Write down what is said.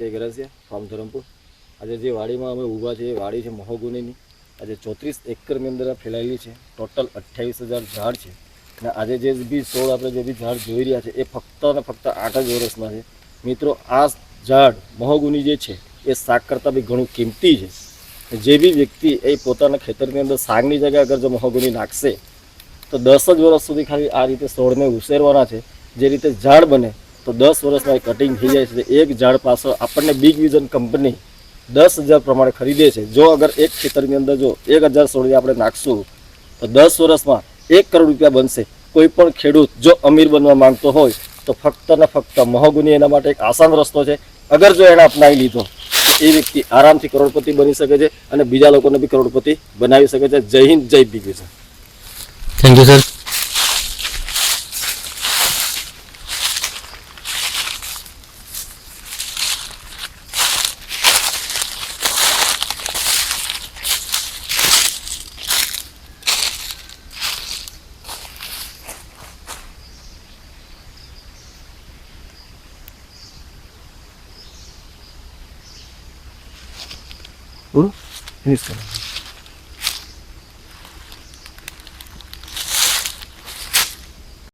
કે ગરસિયા ફાર્મ ધરમપુર। આજે જે વાડીમાં અમે ઊભા છે એ વાડી છે મહોગુનીની। આજે 34 એકરની અંદર ફેલાયેલી છે। ટોટલ 28,000 ઝાડ છે અને આજે જે બી 16 આપણે જે બી ઝાડ જોઈ રહ્યા છે એ ફક્ત ને ફક્ત 8 જ વર્ષના છે। મિત્રો આ ઝાડ મહોગુની જે છે એ શાક કરતાં બી ઘણું કિંમતી છે। જે બી વ્યક્તિ એ પોતાના ખેતરની અંદર શાકની જગ્યાએ અગર જો મહોગુની નાખશે તો 10 જ વર્ષ સુધી ખાલી આ રીતે છોડને ઉછેરવાના છે। જે રીતે ઝાડ બને તો 10 વર્ષમાં એ કટિંગ થઈ જાય છે। એક ઝાડ પાછળ આપણને બિગ વિઝન કંપની 10,000 પ્રમાણે ખરીદે છે। જો અગર એક ખેતરની અંદર જો 1,000 છોડ આપણે નાખશું તો 10 વર્ષમાં 1 કરોડ રૂપિયા બનશે। કોઈ પણ ખેડૂત જો અમીર બનવા માંગતો હોય તો ફક્ત ને ફક્ત મહોગુની એના માટે એક આસાન રસ્તો છે। અગર જો એને અપનાવી લીધો એ વ્યક્તિ આરામથી કરોડપતિ બની શકે છે અને બીજા લોકોને બી કરોડપતિ બનાવી શકે છે। જય હિન્દ, જય big vision. Thank you sir. બોલો, ફિનિશ કરો।